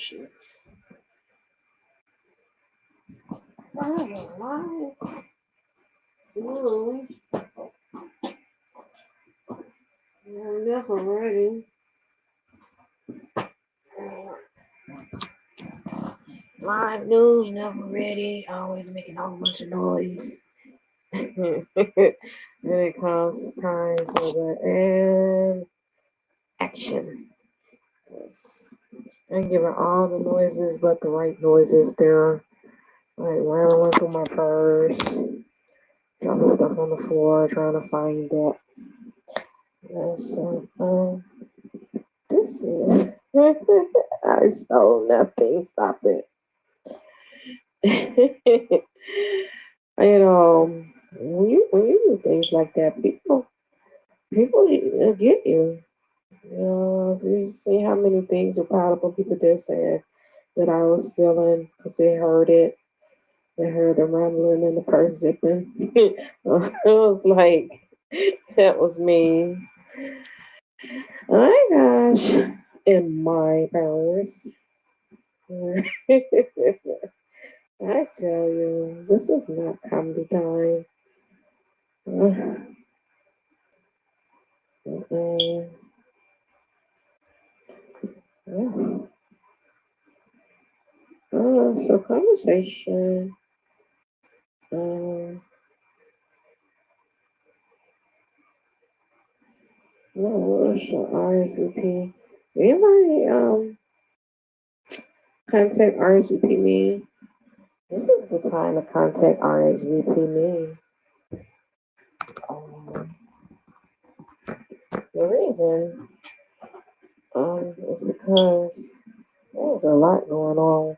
actions. I you you're never ready. Live news, never ready. Always making a whole bunch of noise. When it comes time for the action. Yes. I'm giving all the noises but the right noises there. Like rambling through my purse, dropping stuff on the floor, trying to find it. Yes, this is. I stole nothing. Stop it. When you do things like that, people get you. If you see how many things are piled up on people there saying that I was stealing because they heard it. They heard the rumbling and the purse zipping. It was like, that was me. Oh my gosh. In my purse. I tell you, this is not comedy time. Mm-mm. Yeah. So conversation. Um, no, what's the RSVP? Anybody contact RSVP me? This is the time to contact RSVP me. Um, the reason is because there's a lot going on.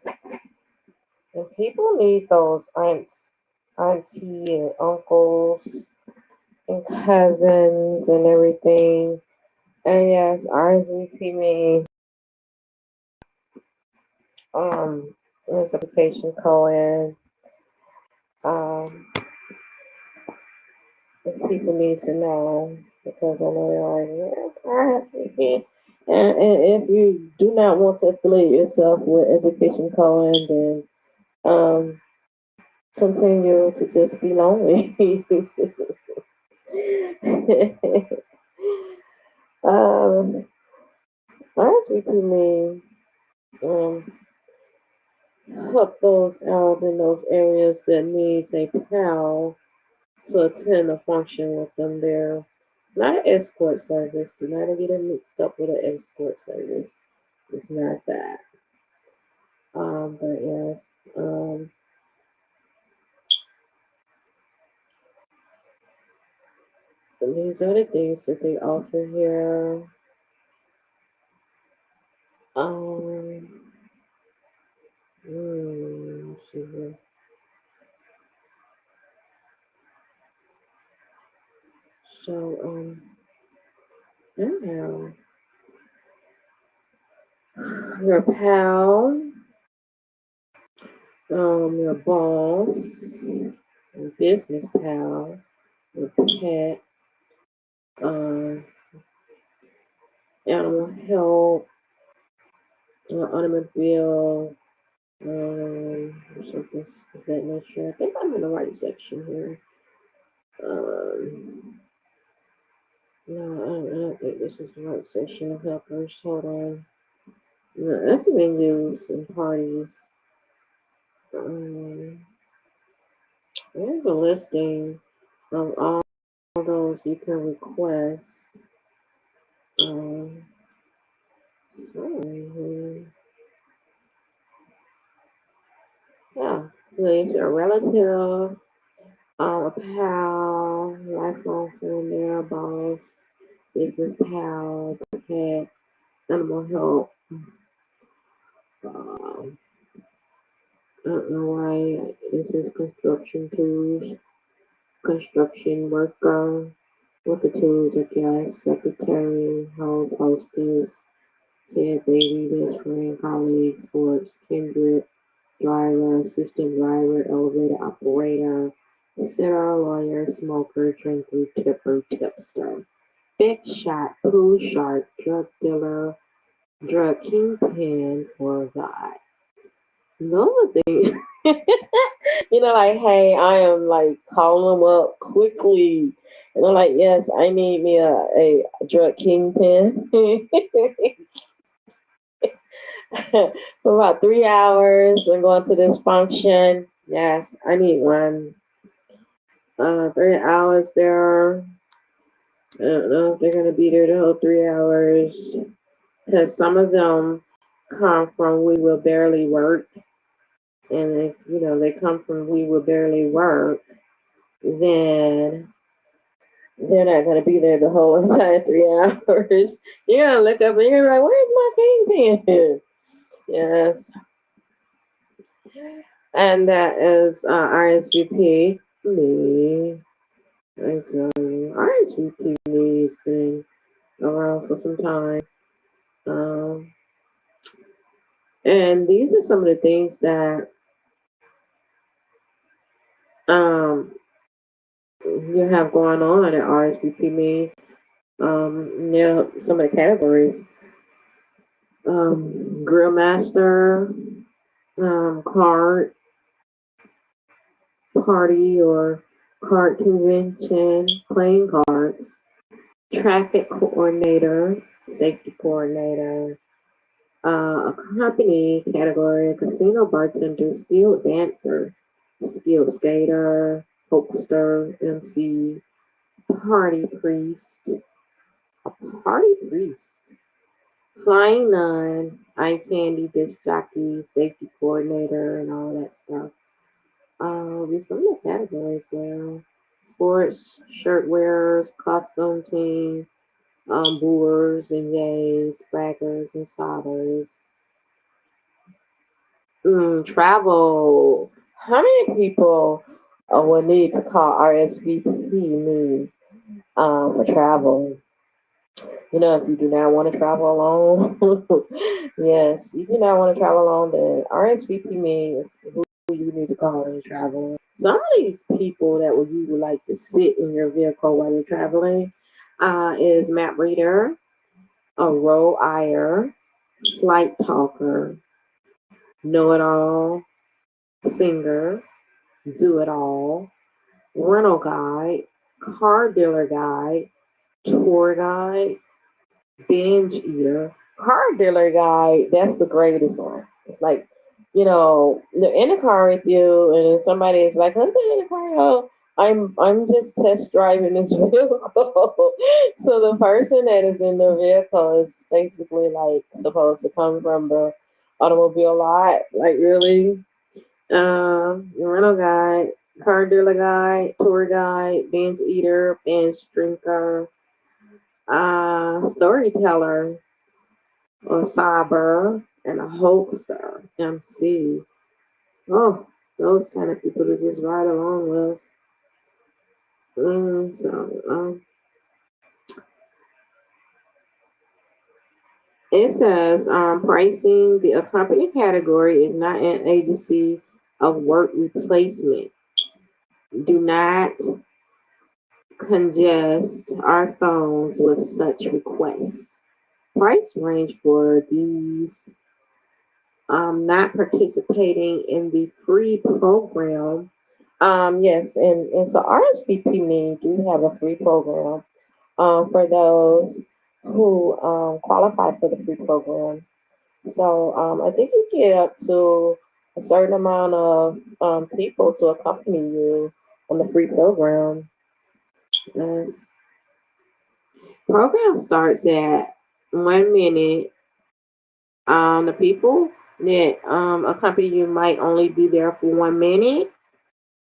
And people need those auntie and uncles and cousins and everything. And yes, RSVP me. This application code if people need to know because I know they're like, yes, RSVP. And if you do not want to affiliate yourself with Education Cohen, then continue to just be lonely. um, RSVP me um, help those out in those areas that needs a pal to attend a function with them there. Not an escort service. Do not get it mixed up with an escort service. It's not that. But yes. Um, and these are the things that they offer here. Um, let's see here. So, anyhow, your pal, your boss, your business pal, your pet, um, animal health, automobile, something of that nature. I think I'm in the right section here. No, I don't think this is the right section of helpers. Hold on. No, that's venues and parties. Um, there's a listing of all those you can request. Um, sorry, yeah, so if you're a relative, a pal, lifelong friend, their boss, business pal, pet, animal health. Um, I don't know why this is construction tools, construction worker with the tools, I guess, secretary, house, hostess, kid, baby, best friend, colleague, sports, kindred, driver, assistant driver, elevator operator, sitter, lawyer, smoker, drinker, tipper, tipster, big shot, pool shark, drug dealer, drug kingpin, or God. Those are things, like, hey, I am like calling them up quickly. And I'm like, yes, I need me a drug kingpin for about 3 hours. I'm going to this function. Yes, I need one. 3 hours there. I don't know if they're going to be there the whole 3 hours. Because some of them come from We Will Barely Work. And if, they come from We Will Barely Work, then they're not going to be there the whole entire 3 hours. You're going to look up and you're like, where's my kingpin? Yes. And that is RSVP me. I tell you, RSVP me has been around for some time. Um, and these are some of the things that um, you have going on at RSVP me. Some of the categories: Grill Master, card party or card convention, playing cards, traffic coordinator, safety coordinator, a company category, casino bartender, skilled dancer, skilled skater, hostess, MC, party priest, a party priest, flying nun, eye candy, disc jockey, safety coordinator, and all that stuff. There's some of the categories there. Sports, shirt wearers, costume team, booers and yays, braggers and sodders. Travel. How many people will need to call RSVP me for travel? If you do not want to travel alone, yes, you do not want to travel alone, then RSVP me is who you need to call when you travel. Some of these people that you would like to sit in your vehicle while you're traveling is map reader, a row eyer, flight talker, know it all, singer, do it all, rental guide, car dealer guide, tour guide, binge eater. Car dealer guy, that's the greatest one. It's like, they're in the car with you, and then somebody is like, "Let's get in the car." Oh, I'm just test driving this vehicle. So the person that is in the vehicle is basically like supposed to come from the automobile lot. Like, really, rental guide, car dealer guide, tour guide, binge eater, binge drinker, storyteller, a cyber, and a hoaxer, MC. Oh, those kind of people to just ride along with. It says pricing. The accompany category is not an agency of work replacement. Do not congest our phones with such requests. Price range for these not participating in the free program. Yes, and so RSVP me do have a free program for those who qualify for the free program. So I think you get up to a certain amount of people to accompany you on the free program. Yes. Program starts at 1 minute. The people that accompany you might only be there for 1 minute,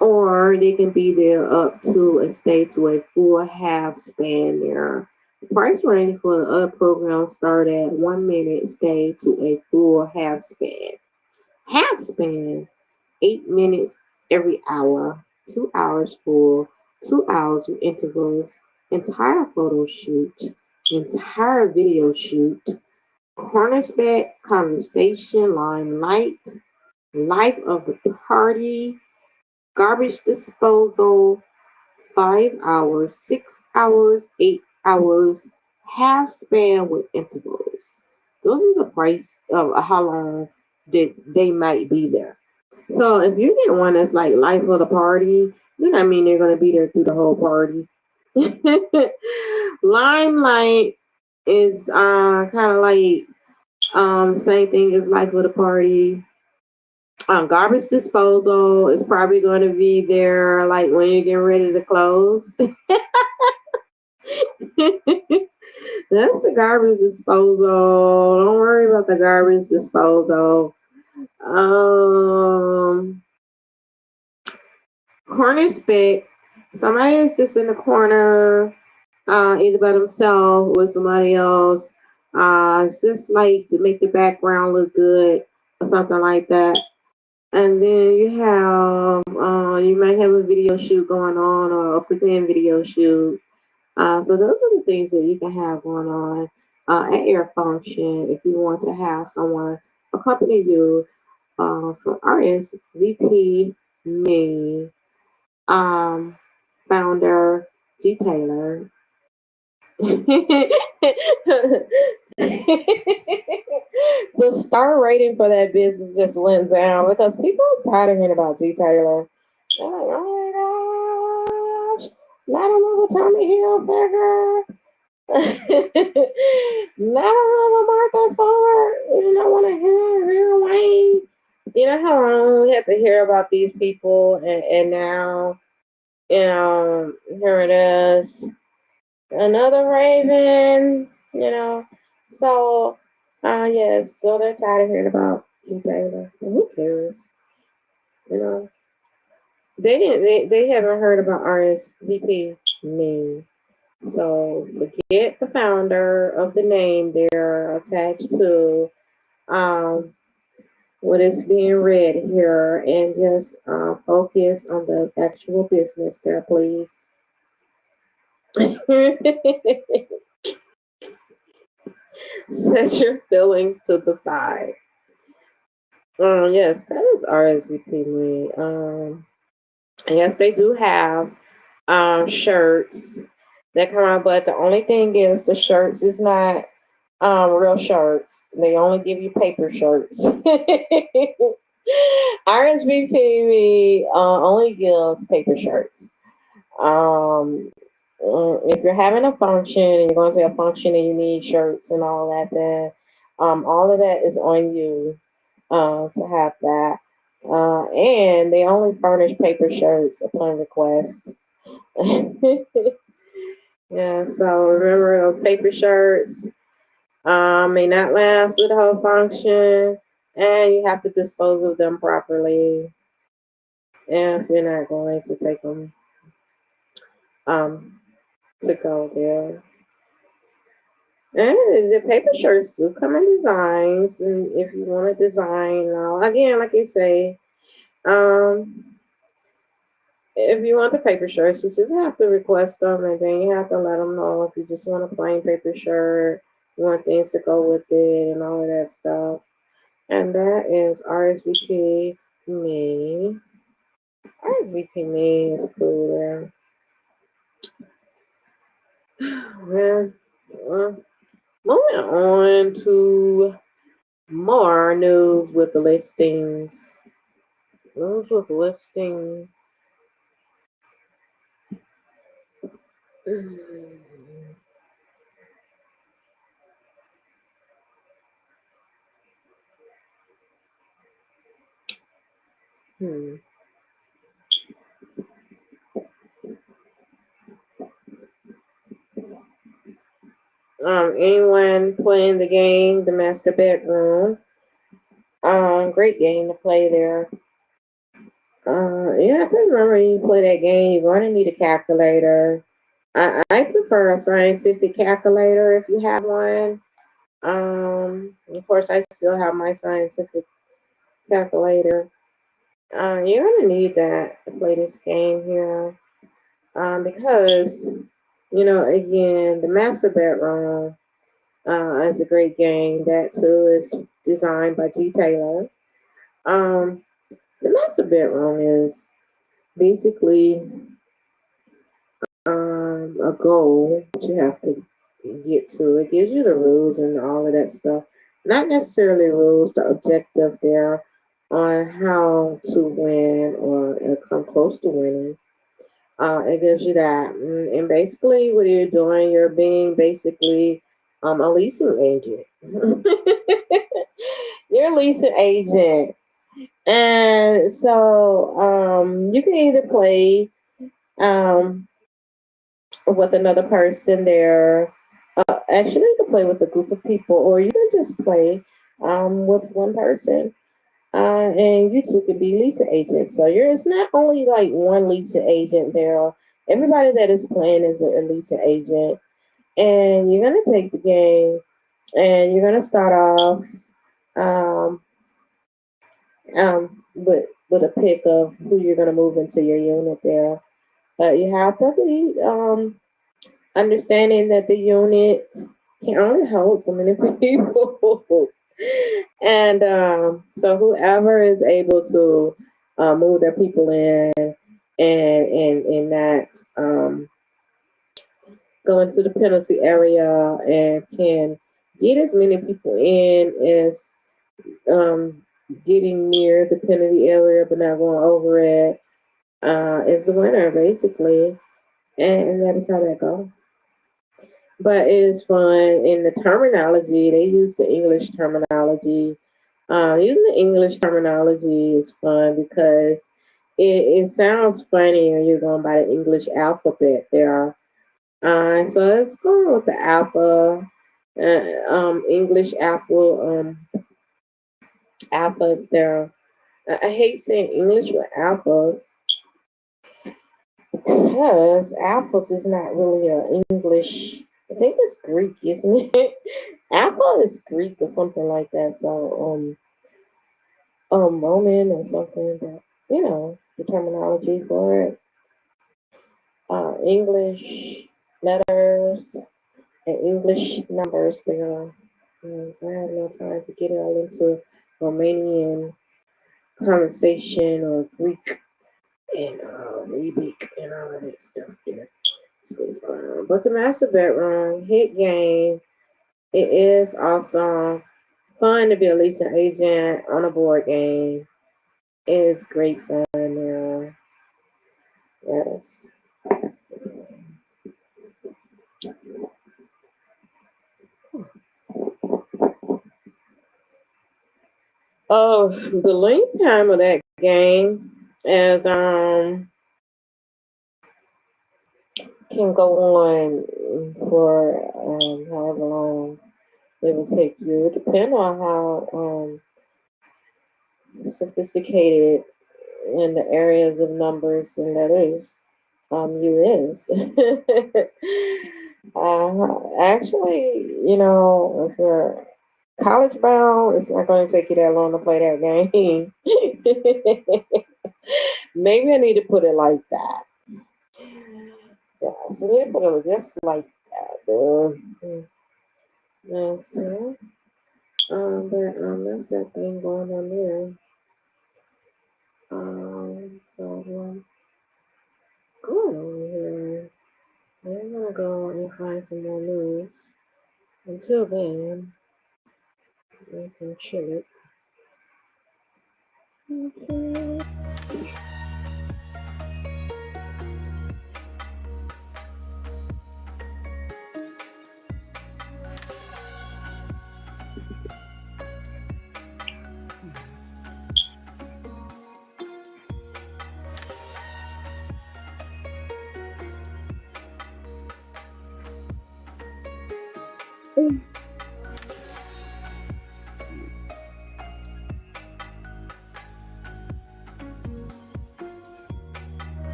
or they can be there up to a stay to a full half span there. The price range for the other programs start at 1 minute stay to a full half span. Half span, 8 minutes every hour, 2 hours full, 2 hours with intervals, entire photo shoot, entire video shoot, cornerback conversation, limelight, life of the party, garbage disposal, 5 hours, 6 hours, 8 hours, half span with intervals. Those are the price of how long that they might be there. So if you get one that's like life of the party, then I mean they're gonna be there through the whole party. Limelight is kind of like same thing as life of the party. Garbage disposal is probably going to be there like when you're getting ready to close. That's the garbage disposal. Don't worry about the garbage disposal. Um, Corner spec. Somebody is just in the corner, either by themselves or somebody else. It's just like to make the background look good or something like that. And then you might have a video shoot going on or a pretend video shoot. So those are the things that you can have going on at your function if you want to have someone accompany you from RSVP me, founder G Taylor. The star rating for that business just went down because people is tired of hearing about G Taylor. They're like, oh my gosh, not another Tommy Hilfiger. Not another Martha Stewart. You don't want to hear Wayne. You know how long we have to hear about these people, and now, here it is, another Raven, So, yes, so they're tired of hearing about Keith Taylor. And who cares? You know, they haven't heard about RSVP me. So forget the founder of the name they're attached to um, what is being read here and just focus on the actual business there, please. Set your feelings to the side. Yes, that is RSVP me. Yes, they do have shirts that come out, but the only thing is the shirts is not real shirts. They only give you paper shirts. RSVP only gives paper shirts. Um, if you're having a function and you're going to a function and you need shirts and all that, then all of that is on you to have that. And they only furnish paper shirts upon request. Yeah, so remember those paper shirts may not last through the whole function, and you have to dispose of them properly. And if you're not going to take them um, to go there. And the paper shirts do come in designs, and if you want to design, again, like I say, um, if you want the paper shirts, you just have to request them, and then you have to let them know if you just want a plain paper shirt, you want things to go with it, and all of that stuff. And that is RSVP me. RSVP me is cool there. Well, moving on to more news with the listings. News with listings. Hmm. Anyone playing the game, the Master Bedroom? Great game to play there. You have to remember when you play that game, you're going to need a calculator. I prefer a scientific calculator if you have one. Of course, I still have my scientific calculator. You're gonna need that to play this game here, because again, the Master Bedroom is a great game. That too is designed by G. Taylor. Um, the Master Bedroom is basically a goal that you have to get to. It gives you the rules and all of that stuff. not necessarily rules, the objective there on how to win or come close to winning. It gives you that. And basically, what you're doing, you're being basically a leasing agent. You're a leasing agent. And so you can either play um, with another person there. Actually, you can play with a group of people, or you can just play with one person. And you two could be leasing agents. So you're it's not only like one leasing agent there. Everybody that is playing is a leasing agent, and you're gonna take the game, and you're gonna start off um, with a pick of who you're gonna move into your unit there. But you have to be understanding that the unit can only hold so many people. And so whoever is able to move their people in and not go into the penalty area and can get as many people in as um, getting near the penalty area but not going over it is the winner basically. And that is how that goes. But it is fun in the terminology. They use the English terminology. Using the English terminology is fun because it sounds funny when you're going by the English alphabet there. So let's go with the alpha, English alphas there. I hate saying English with alphas because alphas is not really a English. I think it's Greek, isn't it? Alpha is Greek or something like that. So Roman or something. But you know the terminology for it. English letters and English numbers there. I have no time to get all into Romanian conversation or Greek and Arabic and all of that stuff there. That's what's going on. But the Master Bedroom hit game. It is awesome. Fun to be a leasing agent on a board game. It is great fun. Yes. Oh, the length time of that game is can go on for however long it will take you. It depends on how sophisticated in the areas of numbers and letters you is. Actually, if you're college bound, it's not going to take you that long to play that game. Maybe I need to put it like that. Yeah, so we need to put it just like that. Yeah, so, but that's that thing going on there. So going on here. I'm gonna go and find some more news. Until then, we can chill it.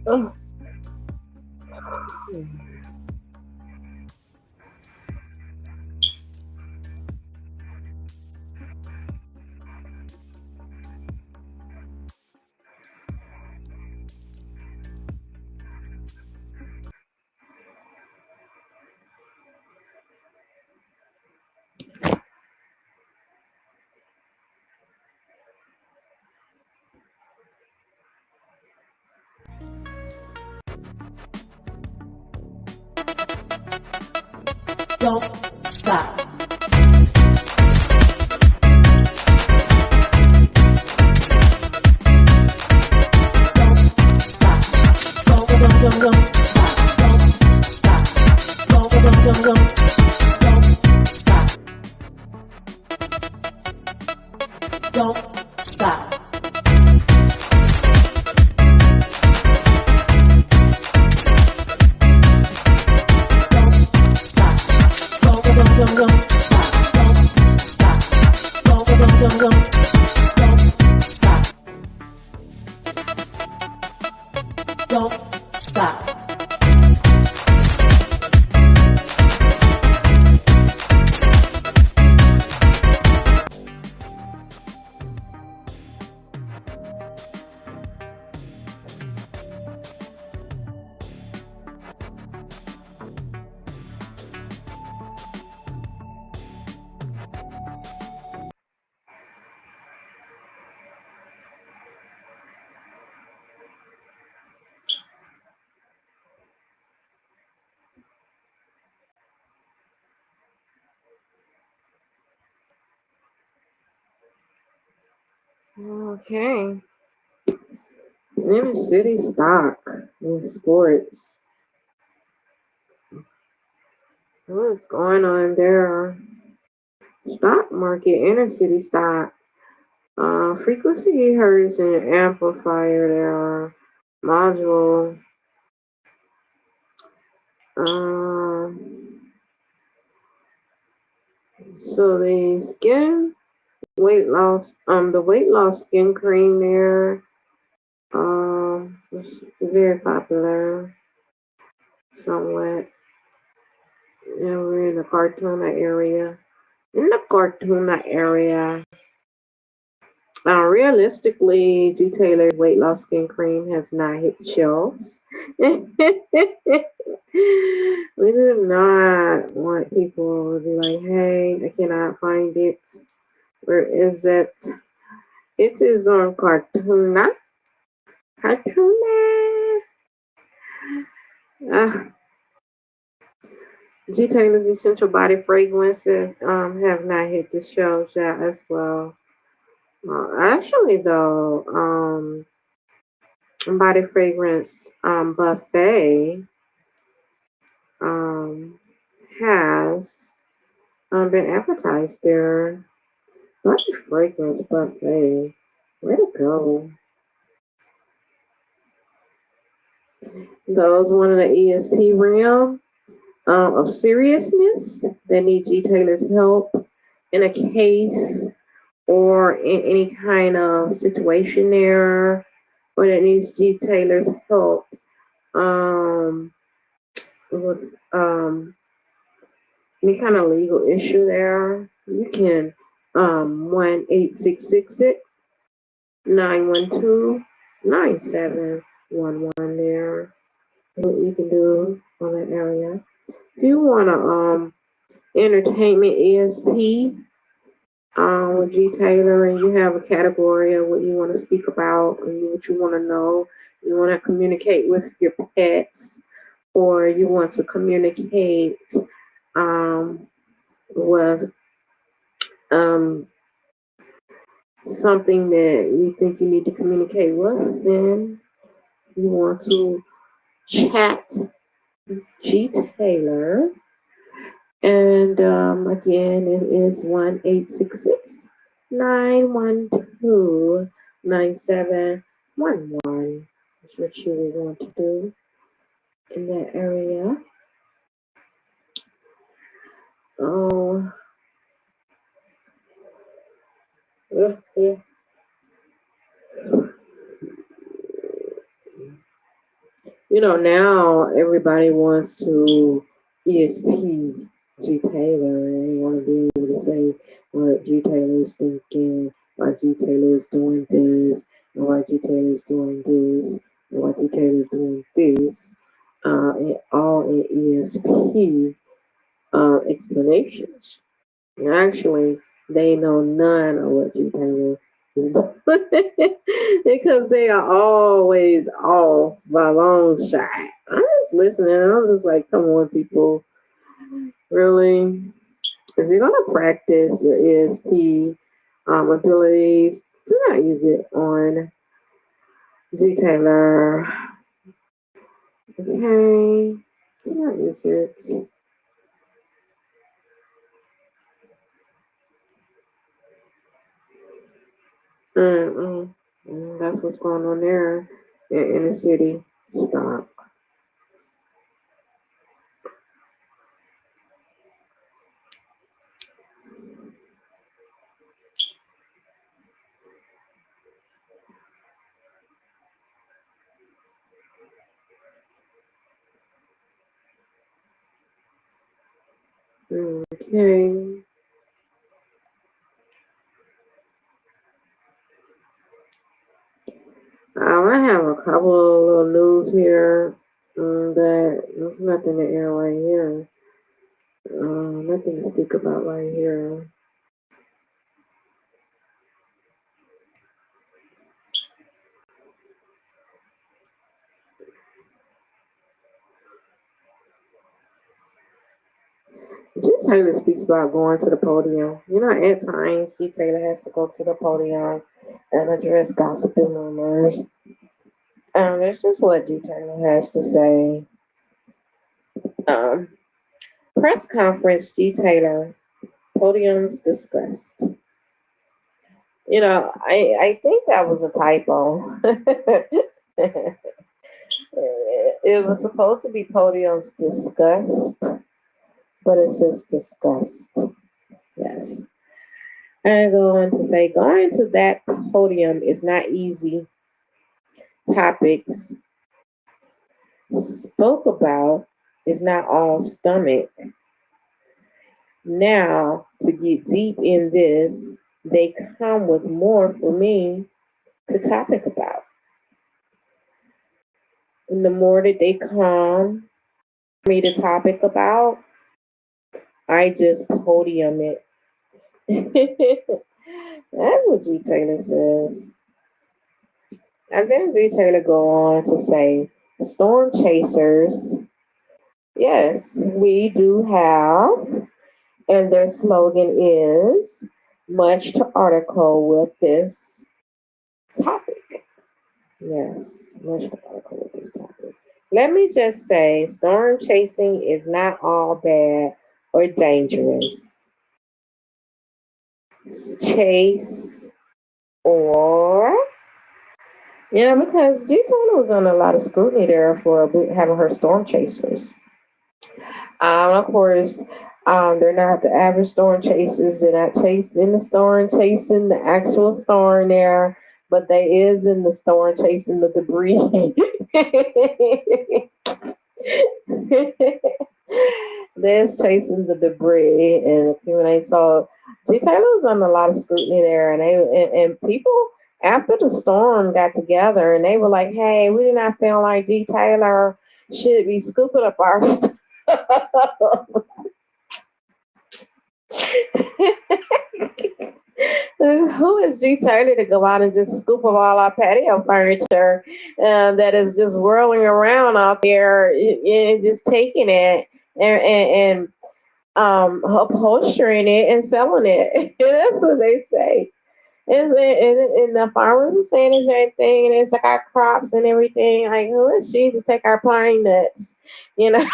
Oh. Don't stop. Don't stop. Don't stop. Don't stop. Don't stop. Don't stop. Okay. Inner city stock in sports. What's going on there? Stock market, inner city stock. Frequency hertz and amplifier there. Module. Um, so the skin weight loss, the weight loss skin cream there, was very popular, somewhat. We're in the Cartuna area. In the Cartuna area, realistically, G. Taylor's weight loss skin cream has not hit the shelves. We do not want people to be like, hey, I cannot find it. Where is it? It is on Cartuna. Cartuna. Uh, G. Taylor's essential body fragrances have not hit the shelves yet as well. Actually, though, body fragrance buffet um, has been advertised there. Body fragrance buffet. Where to go? Those one of the ESP realm of seriousness that need G Taylor's help in a case or in any kind of situation there, or that needs G Taylor's help with any kind of legal issue there, you can 1-866-912-9711 there. What you can do on that area. If you want to entertainment ESP with G Taylor and you have a category of what you want to speak about and what you want to know, you want to communicate with your pets or you want to communicate with um, something that you think you need to communicate with, then you want to chat G Taylor. And again, it is 1-866-912-9711. That's what you would want to do in that area. Oh, yeah. Now everybody wants to ESP G Taylor, and they want to be able to say what G Taylor's thinking, why G Taylor's doing this, and why G Taylor's doing this, and why G Taylor's doing this, and all in ESP explanations. And actually, they know none of what G Taylor is doing because they are always off by a long shot. I'm just listening. And I'm just like, come on, people. Really? If you're going to practice your ESP abilities, do not use it on G Taylor. Okay? Do not use it. Mm-mm. That's what's going on there in the city. Stop. Okay. I have a couple of little news here that there's nothing to air right here. Nothing to speak about right here. G Taylor speaks about going to the podium. At times G Taylor has to go to the podium and address gossiping rumors. That's just what G Taylor has to say. Um, Press conference, G Taylor, podiums discussed. I think that was a typo. It was supposed to be podiums discussed, but it says discussed. Yes. I go on to say going to that podium is not easy. Topics spoke about is not all stomach. Now, to get deep in this, they come with more for me to topic about. And the more that they come me to topic about, I just podium it. That's what G Taylor says. And then G Taylor go on to say, storm chasers, yes, we do have, and their slogan is much to article with this topic. Yes, much to article with this topic. Let me just say, storm chasing is not all bad or dangerous. Chase or because G Taylor was on a lot of scrutiny there for having her storm chasers. Of course, they're not the average storm chasers. They're not chasing in the storm, chasing the actual storm there, but they is in the storm chasing the debris. They're chasing the debris, and when they saw G Taylor was under a lot of scrutiny there, and people after the storm got together and they were like, "Hey, we did not feel like G Taylor should be scooping up our stuff." Who is G Taylor to go out and just scoop up all our patio furniture that is just whirling around out there and just taking it and upholstering it and selling it? That's what they say. And the farmers are saying the same thing, and it's like our crops and everything. Like, who is she to take our pine nuts? You know?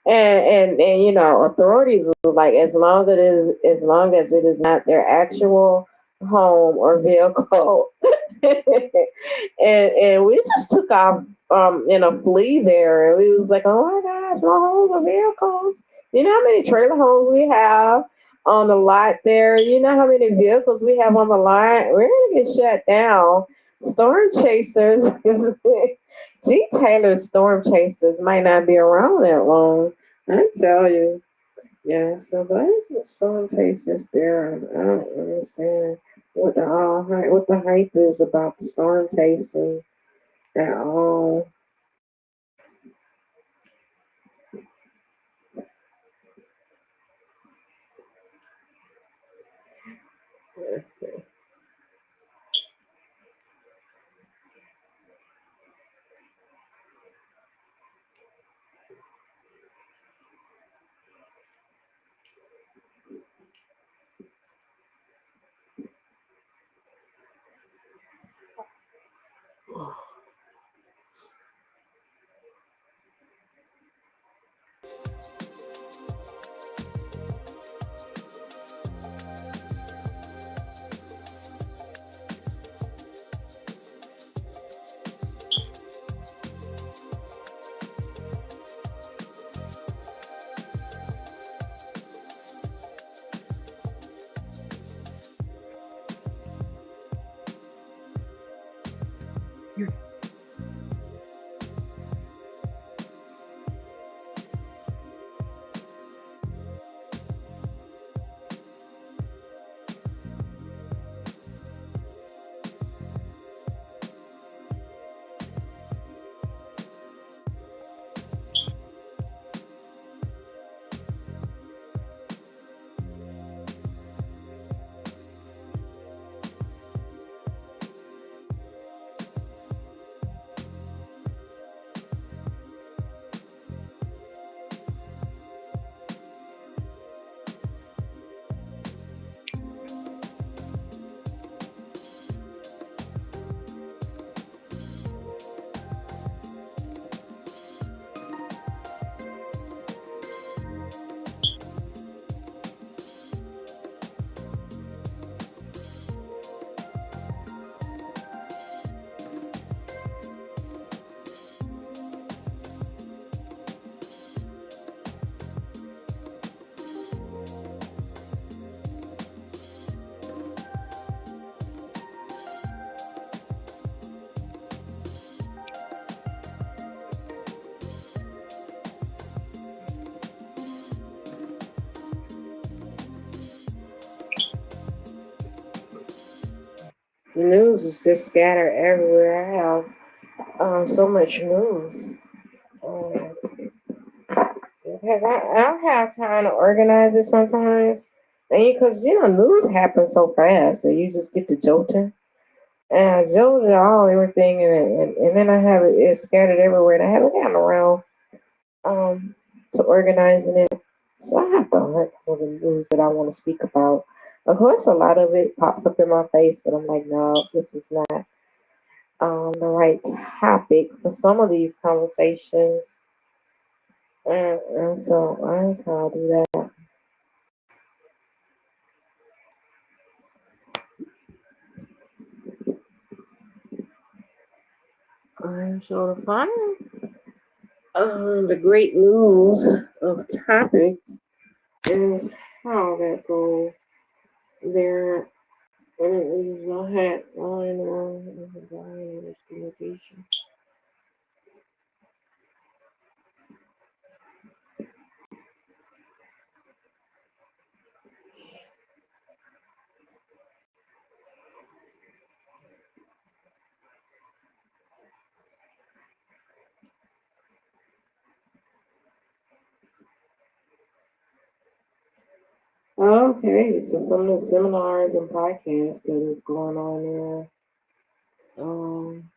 And authorities are like, as long as it is not their actual home or vehicle. And we just took off in a flee there, and we was like, oh my gosh, my homes are vehicles. You know how many trailer homes we have? on the lot there. You know how many vehicles we have on the lot? We're gonna get shut down. Storm chasers, G Taylor storm chasers might not be around that long. I tell you. Yeah, so those the storm chasers there. I don't understand what the hype is about the storm chasing at all. The news is just scattered everywhere. I have so much news. Um, because I don't have time to organize it sometimes. And because, news happens so fast, so you just get to jolting. And I jolted all everything, and then I have it scattered everywhere, and I haven't gotten around um, to organizing it. So I have to look for the news that I want to speak about. Of course, a lot of it pops up in my face, but I'm like, no, this is not the right topic for some of these conversations. And so that's how I do that. So to find the great news of topic is how that goes there. And it is a headline on communication. Okay, so some of the seminars and podcasts that is going on there. Um,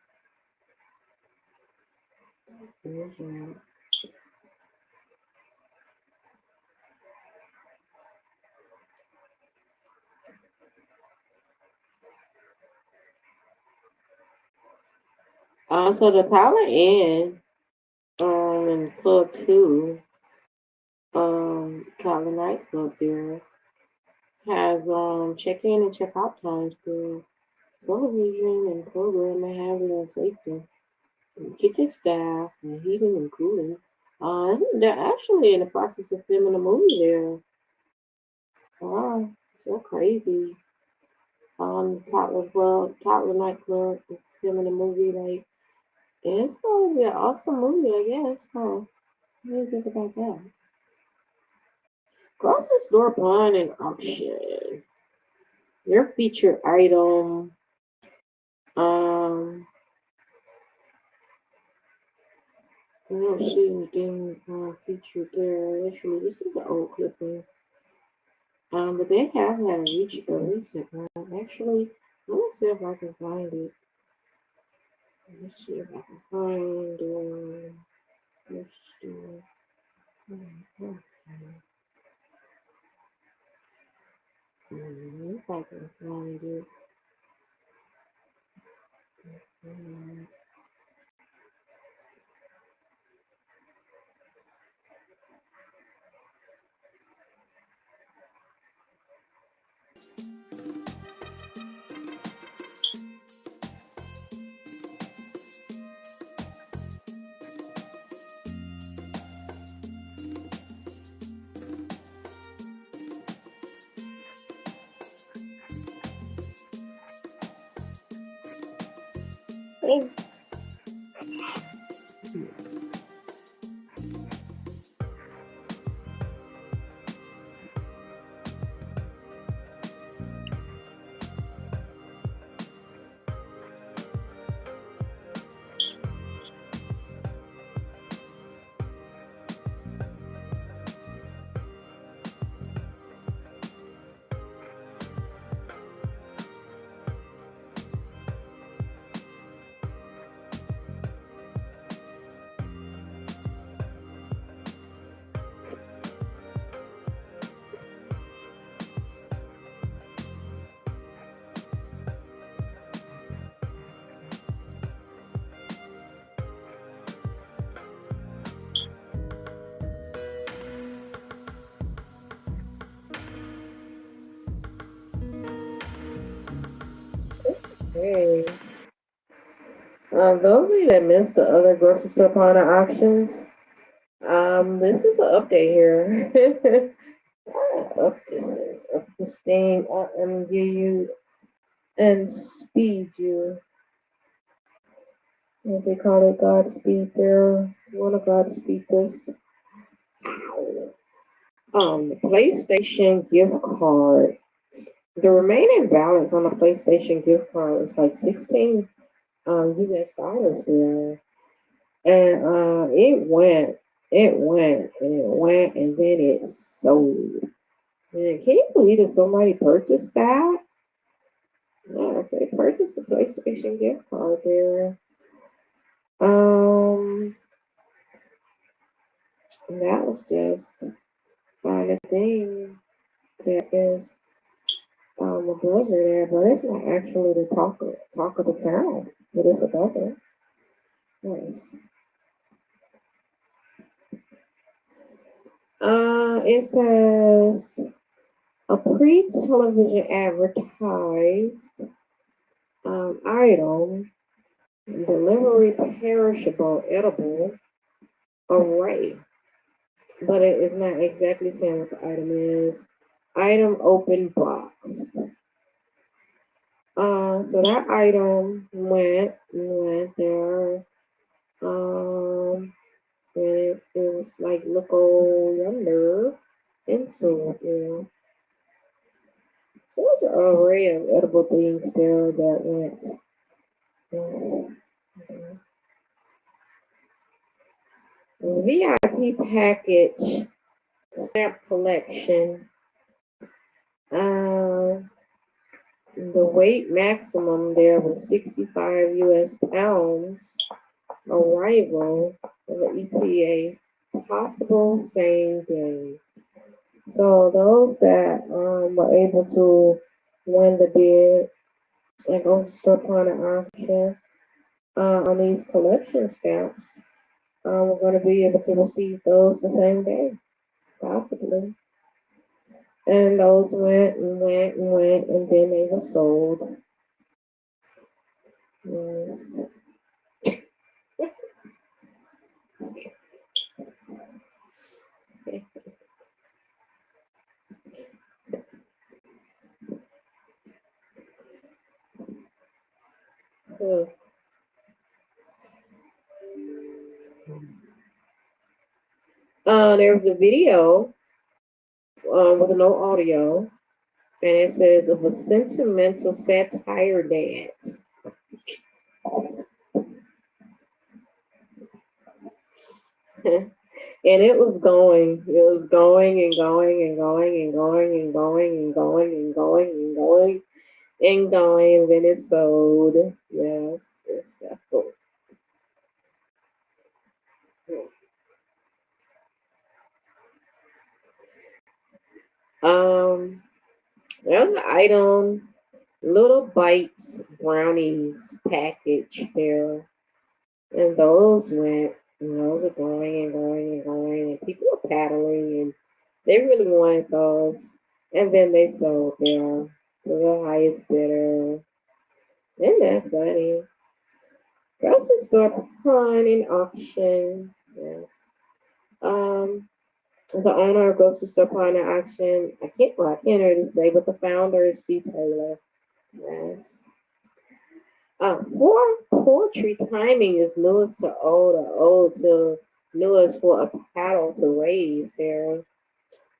mhm. So the Tyler Inn in Club Two, Tyler nightclub there has check in and check out times for television and programming hazard and safety, and kitchen staff and heating and cooling. They're actually in the process of filming a movie there. Wow, so crazy. Toddler nightclub is filming a movie. Like, it's gonna be an awesome movie, I guess. Huh? What do you think about that? Grocery store pawn and auction. Your featured item. Um, I don't see anything featured there. Actually, this is an old clipping. But they have had a recent one. Actually, let me see if I can find it. Let me see if I can find let's do okay. If I can find it. Um, Hey, those of you that missed the other grocery store partner auctions, this is an update here. up this up this thing and give you and speed you, as they call it, Godspeed. There, one of Godspeed this. The PlayStation gift card. The remaining balance on the PlayStation gift card is like 16 US dollars there. And it went, and then it sold. Man, can you believe that somebody purchased that? Yes, they purchased the PlayStation gift card there. Um, and that was just the thing that is a buzzer there, but it's not actually the talk of the town. It is a buzzer. Nice. It says a pre-television advertised item, delivery perishable edible array, but it is not exactly saying what the item is. Item open boxed. So that item went there. Um, and it was like look over yonder, and so yeah. So there's an array of edible things there that went. Yes. VIP package stamp collection. Uh, the weight maximum there was 65 US pounds. Arrival of the ETA possible same day. So those that were able to win the bid and go start on an auction on these collection stamps, we're going to be able to receive those the same day, possibly. And those went, and then they were sold. Yes. There was a video with no audio, and it says of a sentimental satire dance. And it was going and going and going and going and going and going and going and going and going, and then it sold. Yes, it's sold. Um, there was an item, little bites brownies package there, and those are going and going and going, and people were paddling, and they really wanted those, and then they sold them to the highest bidder. Isn't that funny? Grocery store pawn and auction. Yes. Um, the owner of grocery store pawn and auction. I can't really say, but the founder is G Taylor. Yes. For poetry, timing is newest to old or old to newest for a paddle to raise there.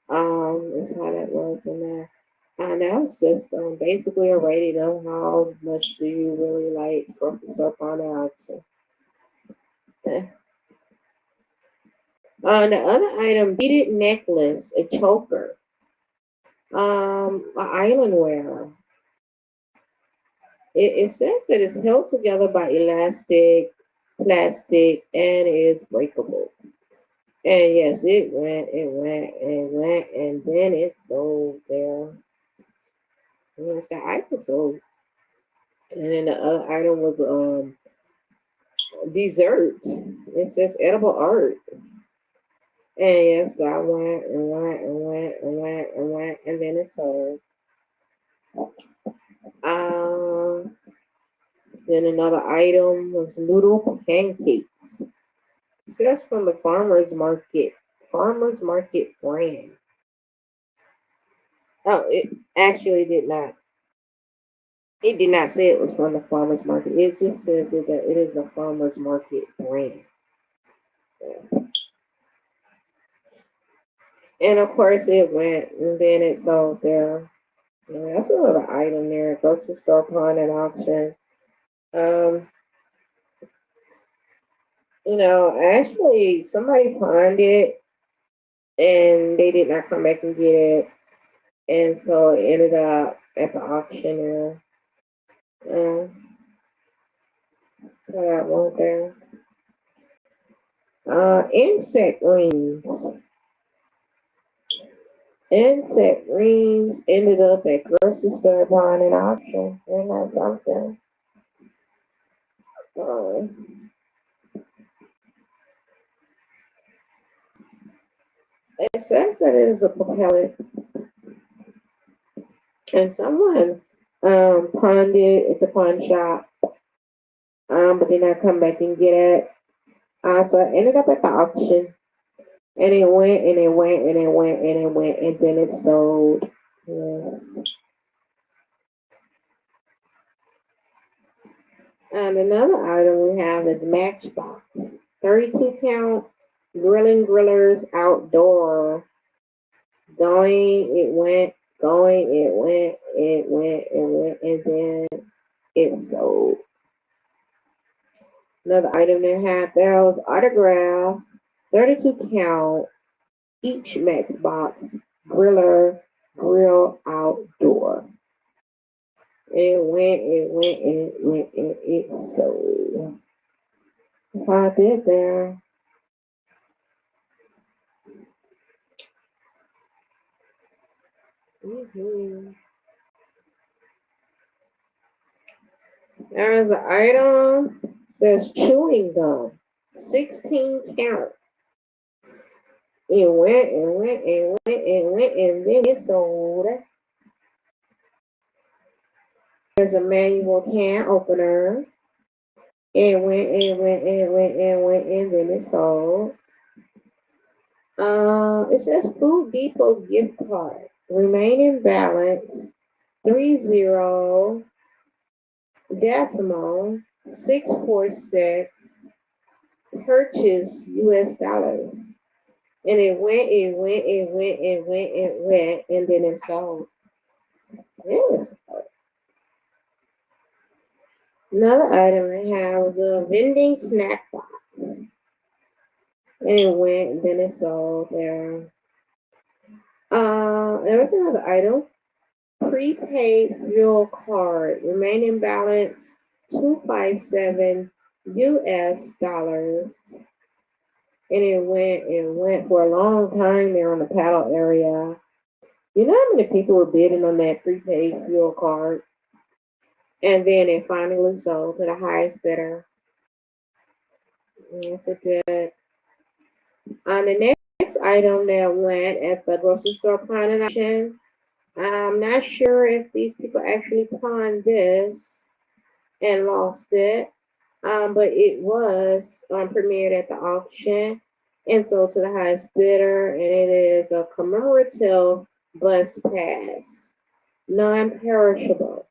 That's how that was in there. And that was just basically a rating of how much do you really like grocery store pawn and auction. The other item, beaded necklace, a choker, an island wear. It says that it's held together by elastic, plastic, and is breakable. And yes, it went, and then it sold there. Yes, the item sold. And then the other item was dessert. It says edible art. And yes, that went and went and went and went and went, and then it sold. Um, then another item was noodle pancakes. It says from the farmers market brand. Oh, it actually did not. It did not say it was from the farmers market. It just says that it is a farmers market brand. Yeah. And of course, it went, and then it sold there. Yeah, that's another item there. Grocery store pawn and auction. Um, actually, somebody pawned it, and they did not come back and get it, and so it ended up at the auction. Uh, so that one there. Insect rings. Insect rings ended up at grocery store buying an auction. Isn't that something? Uh, it says that it is a propellant, and someone pawned it at the pawn shop, but did not come back and get it. So it ended up at the auction, and it went and it went and it went and it went, and then it sold. Yes. And another item we have is Matchbox, 32 count grilling grillers outdoor. Going, it went, going, it went, and then it sold. Another item they had there was autograph, 32 count, each Max box, griller, grill outdoor. And it sold. That's how I did there. hmm There's an item says chewing gum, 16 count. It went and went and went and went and then it sold. There's a manual can opener. It went and went and went and went and then it sold. It says Food Depot gift card. Remaining balance 30 decimal 646 purchased US dollars. And it went, and then it sold. Yes. Another item I have was a vending snack box. And it went, and then it sold there. There was another item, prepaid fuel card, remaining balance 257 US dollars. And it went for a long time there on the paddle area. You know how many people were bidding on that prepaid fuel card? And then it finally sold to the highest bidder. Yes, it did. On the next item that went at the grocery store pawn auction, I'm not sure if these people actually pawned this and lost it, but it was premiered at the auction and sold to the highest bidder, and it is a commemorative bus pass, non-perishable.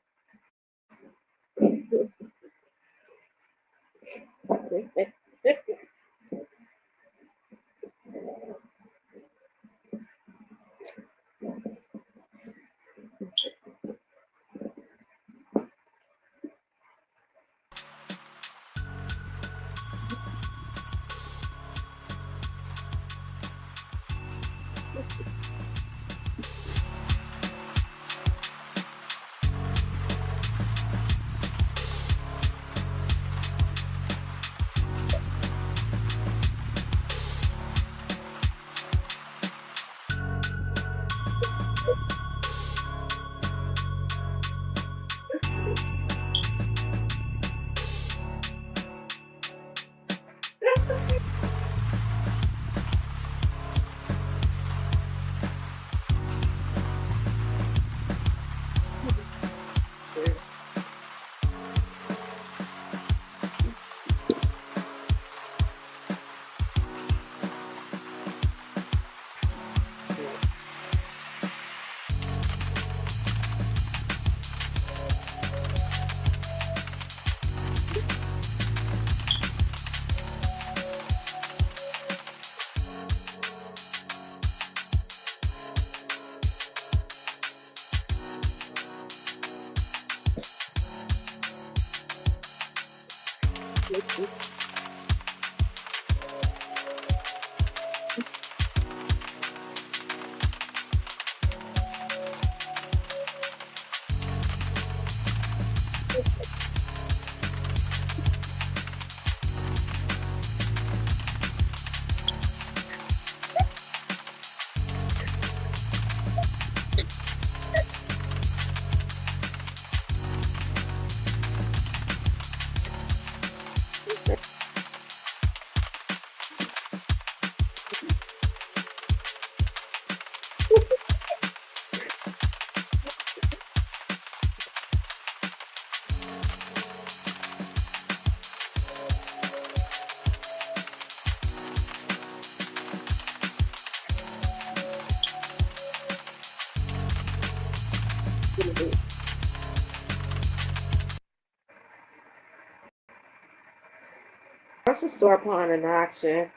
Grocery store pawn and auction.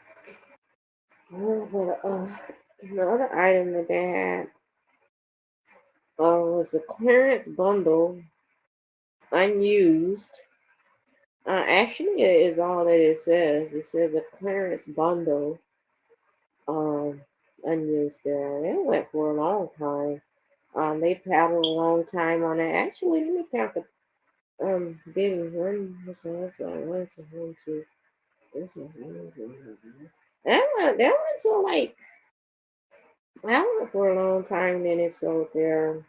What was the other item that they had was a clearance bundle, unused. Actually, it is all that it says. It says a clearance bundle, um, unused there. It went for a long time. They paddled a long time on it. Actually, let me count the bidding. One, two. This one. That went to like that went for a long time. Then it sold there.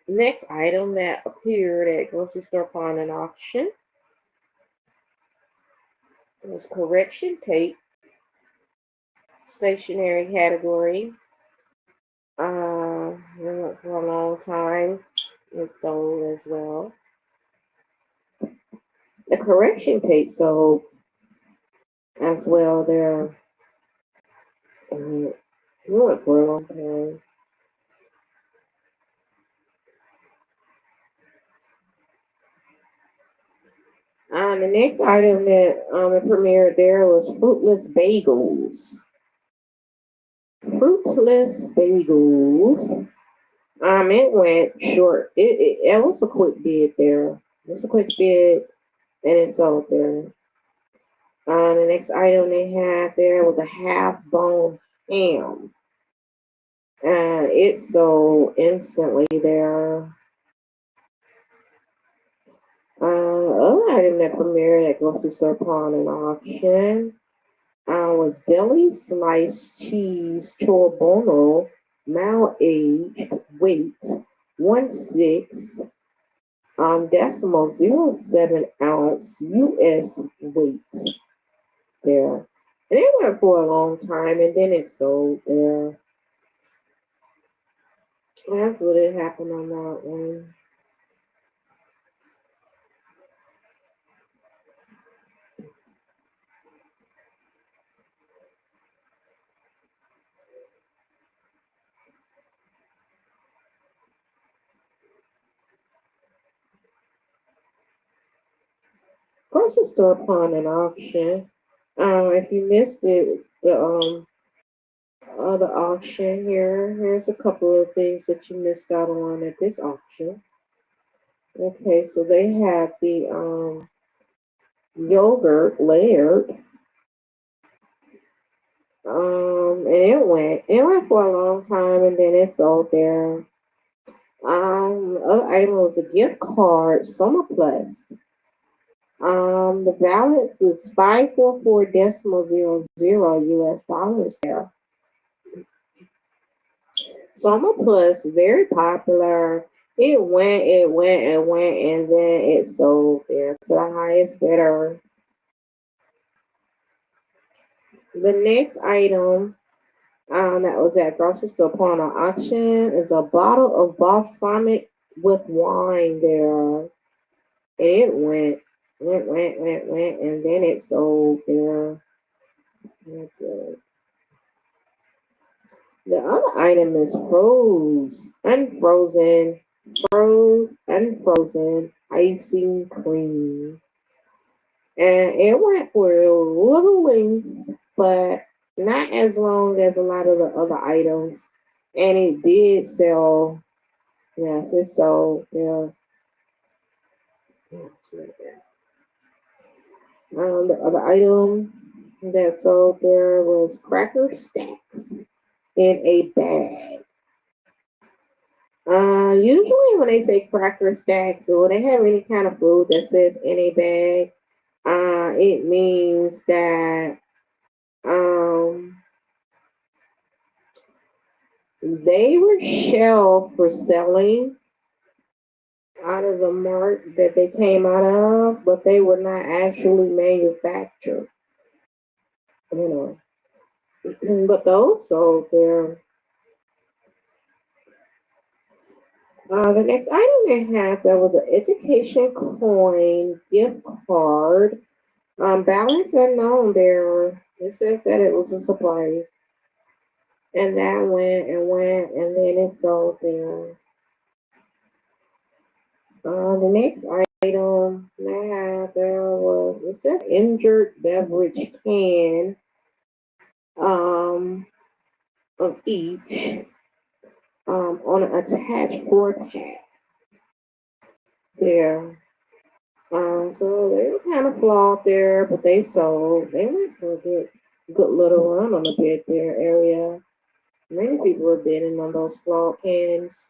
Next item that appeared at grocery store pawn and auction was correction tape, stationery category. It went for a long time. It sold as well. The correction tape sold as well there. It went for a long time. The next item that it premiered there was fruitless bagels. Fruitless bagels. It went short. It was a quick bid there. It was a quick bid, and it sold there. The next item they had there was a half bone ham, and it sold instantly there. Other item that premiered at grocery store upon an auction was deli sliced cheese chorbono, mal aged, weight 1/6 decimal 0.7 ounce U.S. weight there. And it went for a long time and then it sold there. That's what had happened on that one. Grocery store upon an auction. If you missed it, the auction here, here's a couple of things that you missed out on at this auction. Okay, so they have the yogurt layered. And it went for a long time and then it sold there. Other item was a gift card, Summer Plus. The balance is 544 decimal 00 US dollars there. Summer Plus, very popular. It went, and then it sold there to the highest bidder. The next item that was at grocery store upon an auction is a bottle of balsamic with wine there. And it went, and then it sold there. That's it. The other item is unfrozen icing cream. And it went for a little length, but not as long as a lot of the other items. And it did sell. Yes, it sold. Yeah. The other item that sold there was cracker stacks in a bag. Usually when they say cracker stacks or they have any kind of food that says in a bag, it means that um, they were shelved for selling out of the mark that they came out of, but they were not actually manufactured, you know. But those sold there. The next item they had there was an education coin gift card. Balance unknown there. It says that it was a surprise. And that went, and then it sold there. The next item they had there was it said injured beverage can um, of each on an attached 4 pack there. So they were kind of flawed there, but they sold. They went for a good little run on the bid there area. Many people were bidding on those flawed cans.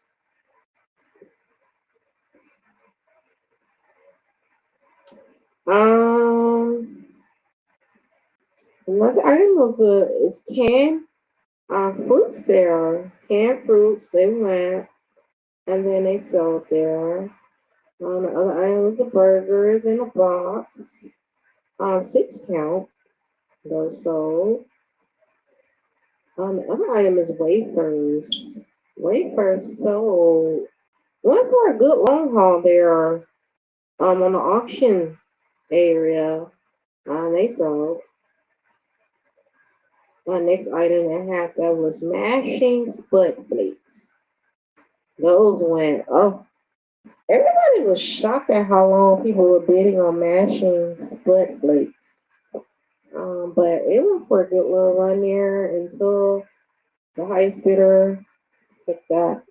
Um, another item was is canned fruits there. Canned fruits, they went, and then they sold there. The other item was the burgers in a box. 6 count, those sold. The other item is wafers. Wafers sold. Went for a good long haul there. On the auction area. They sold. Next item they had that was mashing split flakes. Those went up. Everybody was shocked at how long people were bidding on mashing split plates. But it went for a good little run there until the highest bidder took that.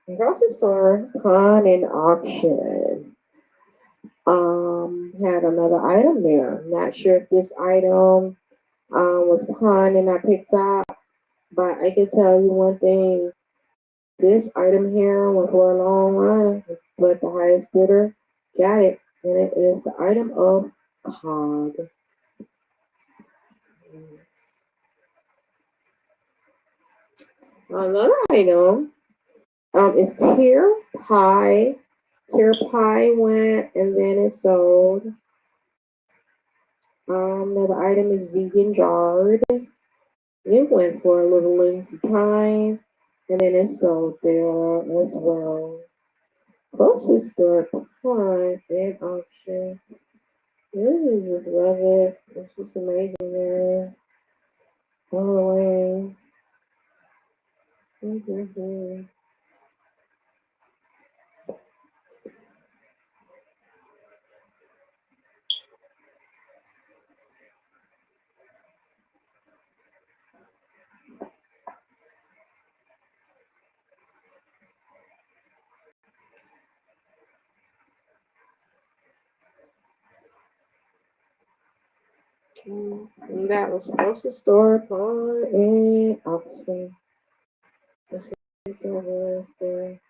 Grocery store pawn and auction. Had another item there. Not sure if this item was pawned and I picked up, but I can tell you one thing. This item here went for a long run, but the highest bidder got it, and it is the item of cog. Another item is tier pie. Tier pie went and then it sold. Another item is vegan jarred. It went for a little lengthy time and then it sold there as well. Grocery store pie and auction. Really just love it. It's just amazing there. All the way. Mm-hmm. And that was grocery store pie and auction. Let's get over there.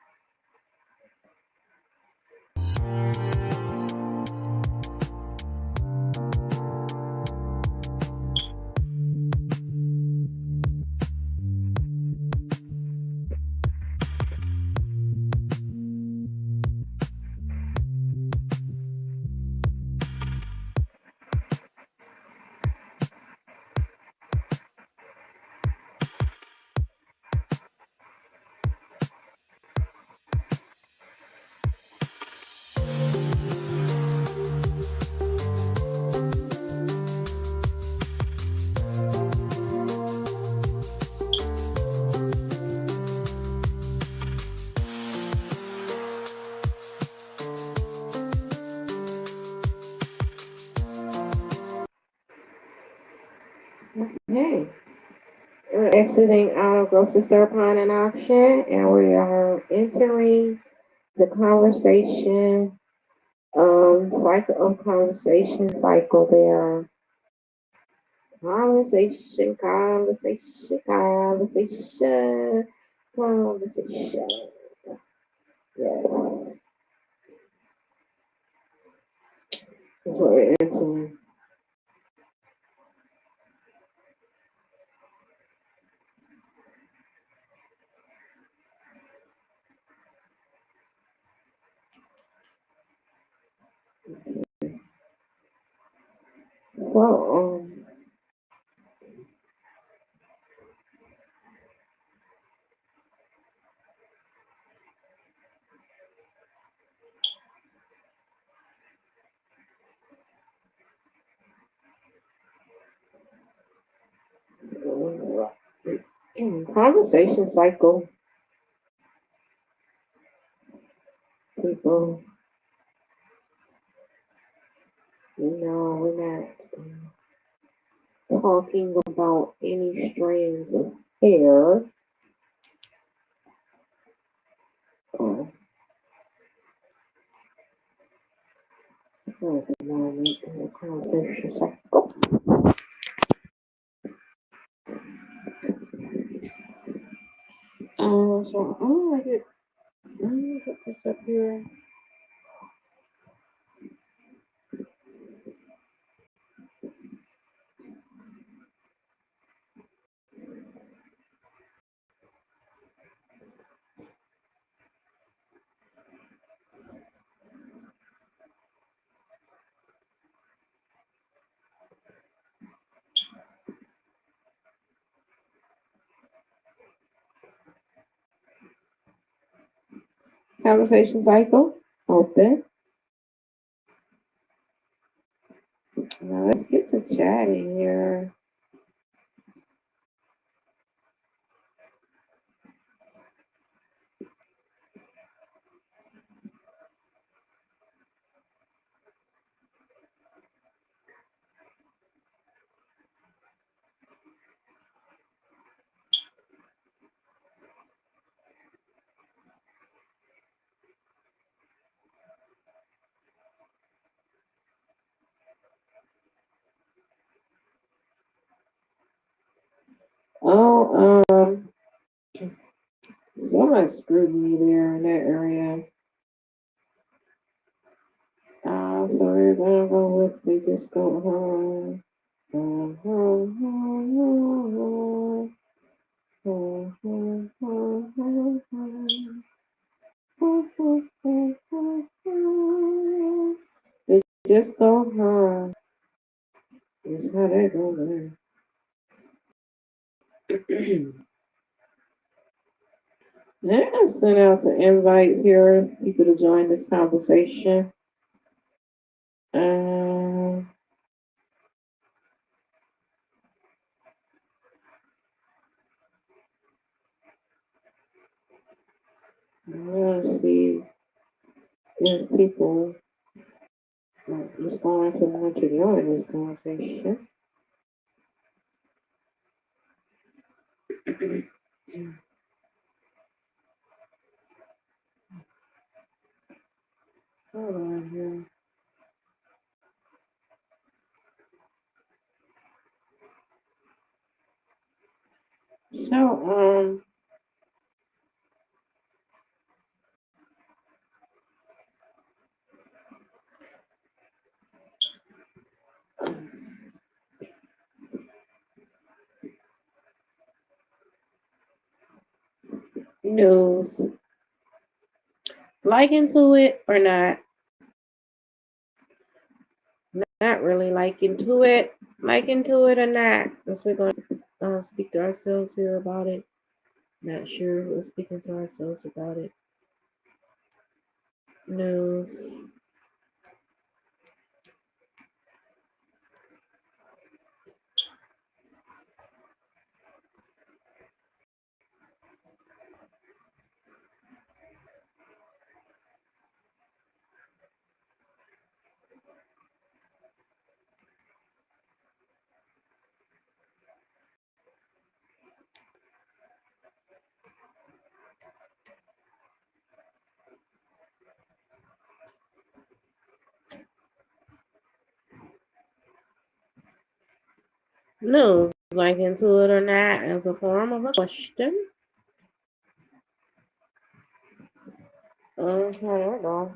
Hey, we're exiting out of grocery store pie and auction, and we are entering the conversation cycle of conversation cycle there. Conversation, conversation, conversation, conversation. Yes, that's what we're entering. Well, conversation cycle. People, we're not talking about any strands of hair. Oh, at the moment in the conversation cycle. So I'm gonna get, let me put this up here. Conversation cycle open. Now let's get to chatting here. Oh, somebody screwed me there in that area. So we're gonna go with we just go home. Home, home, home, home, home, home, home, home, home. Home, home, home, home, home. We just go home. That's how that go there. I sent out some invites here. People to join this conversation. Um, let's see if people just going to want to join this conversation. Hold on here. So, news. Like into it or not? Not really like into it. Like into it or not? Because we're going to speak to ourselves here about it. Not sure. We're speaking to ourselves about it. News. News. Like into it or not as a form of a question. There we go.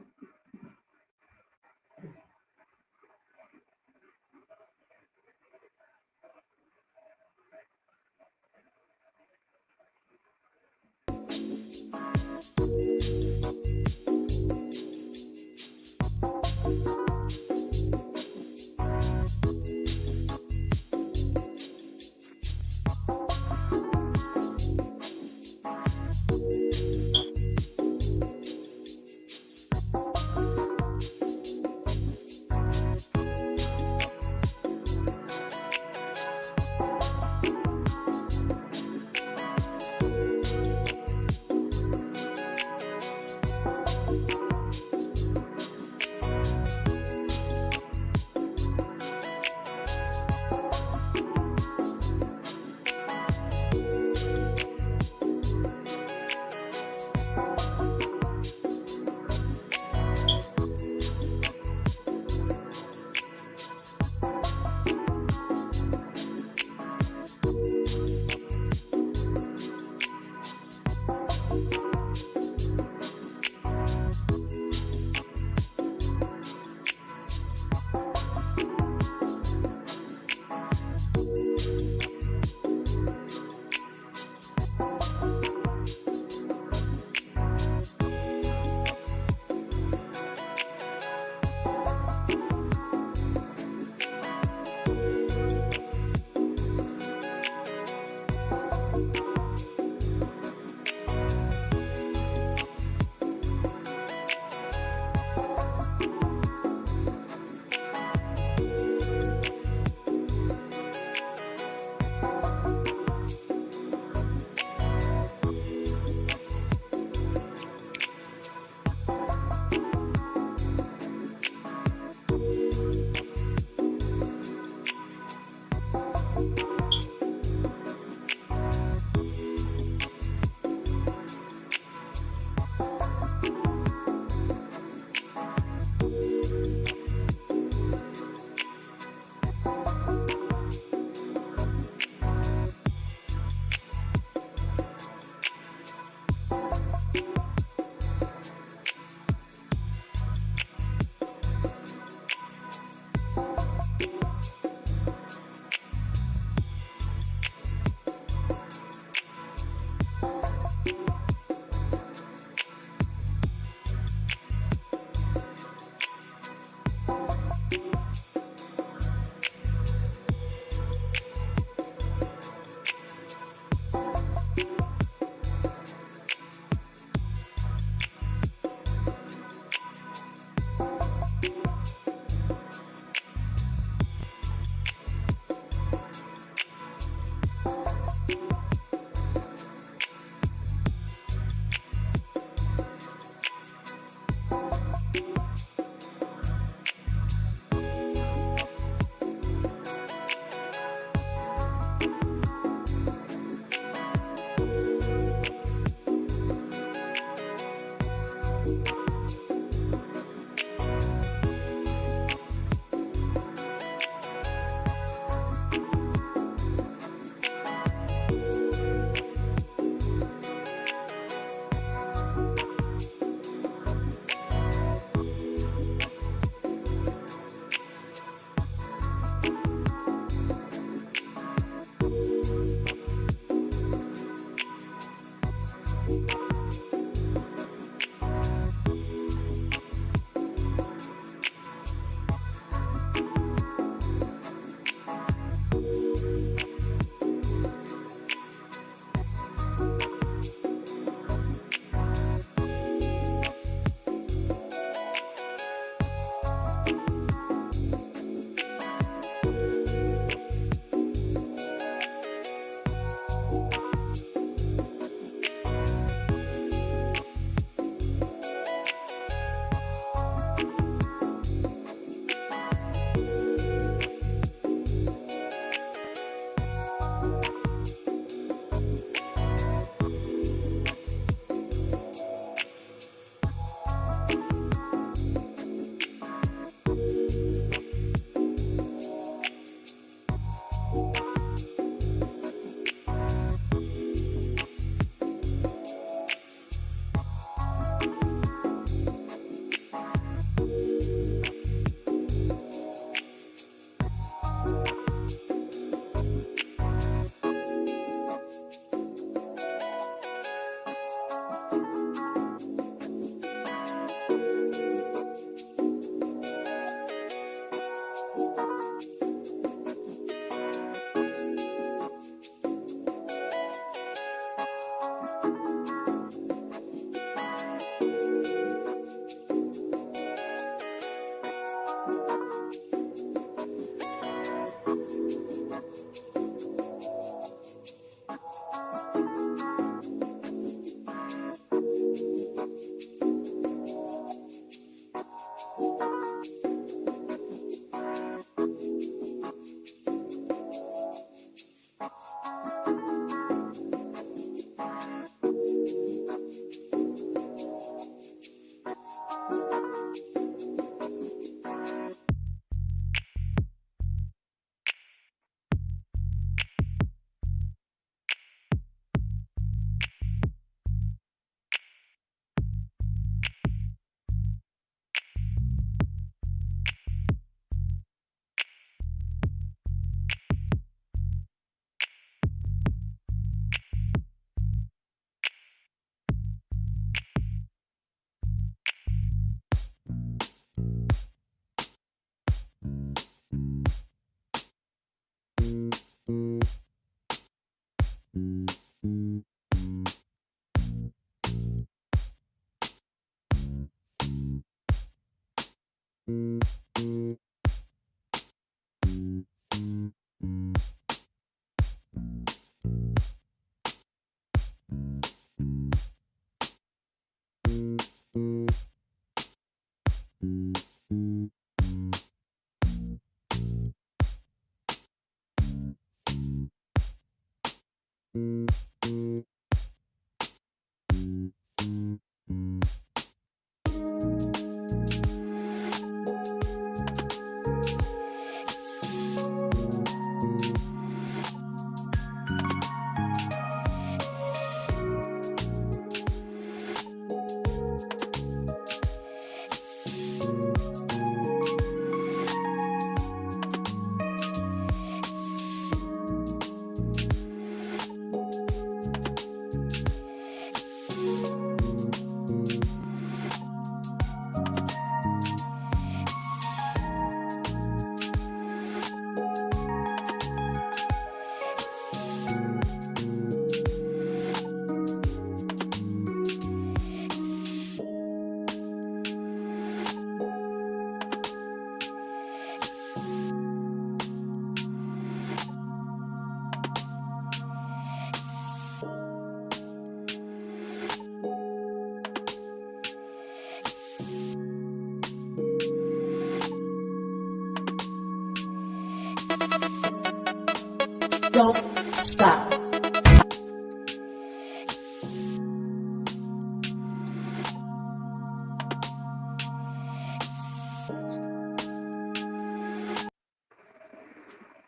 Don't stop.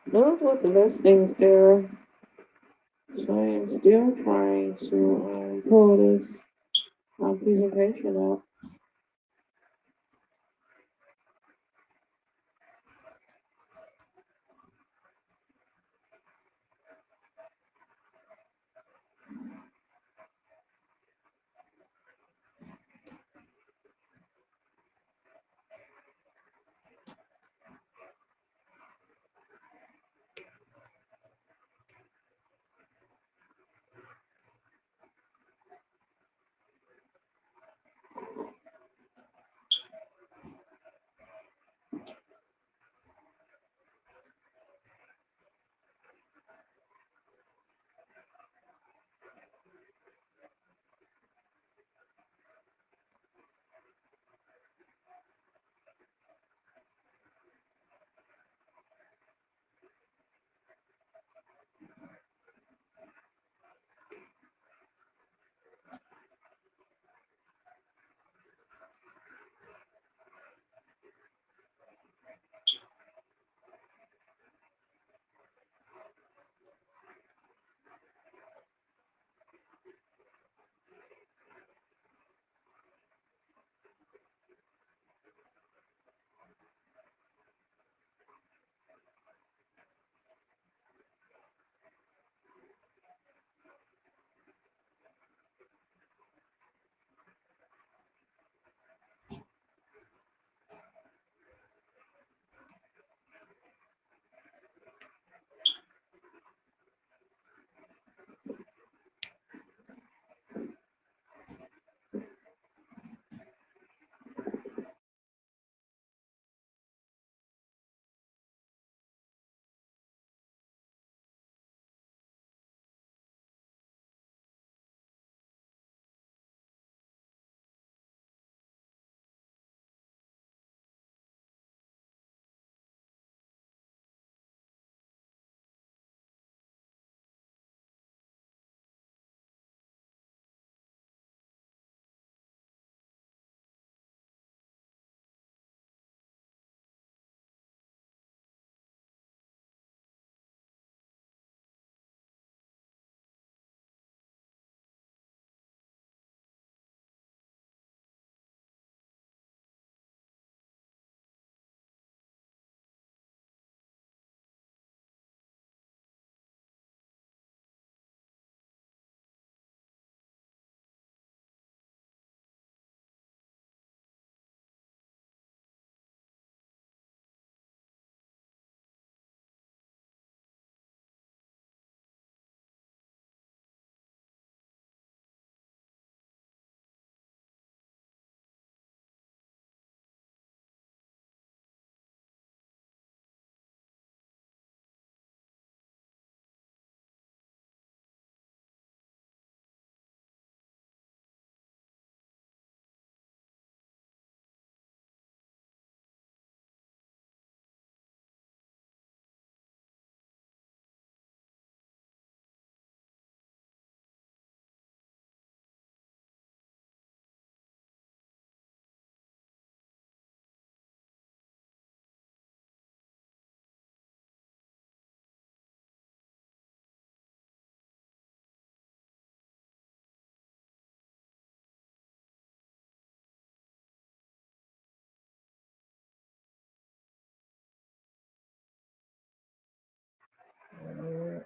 Those was the listings error. So I am still trying to pull this presentation up.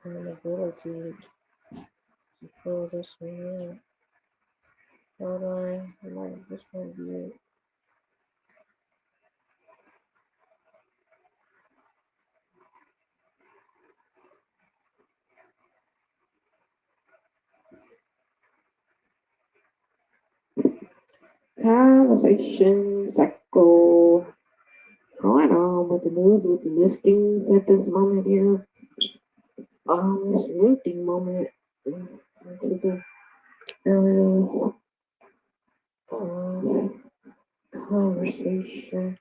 and ability to pull this one in. Hold on, like this one be it. Conversation cycle going on with the news with the listings at this moment here. It's lifting moment into the areas conversation.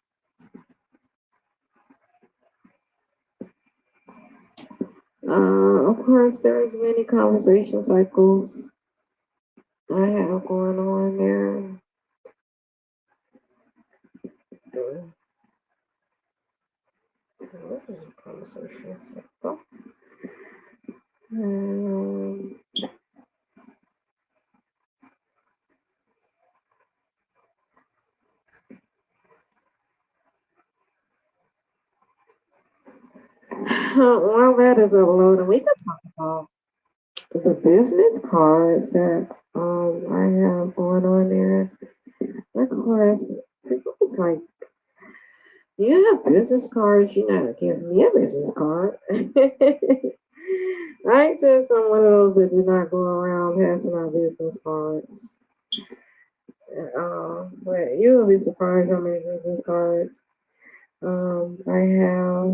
Of course, there's many conversation cycles I have going on there. What is a conversation cycle? Um, while that is uploading, we can talk about the business cards that I have going on there. Of course, people was like, you have business cards, you're not giving me a business card. I just am one of those that do not go around passing out business cards. But you will be surprised how many business cards I have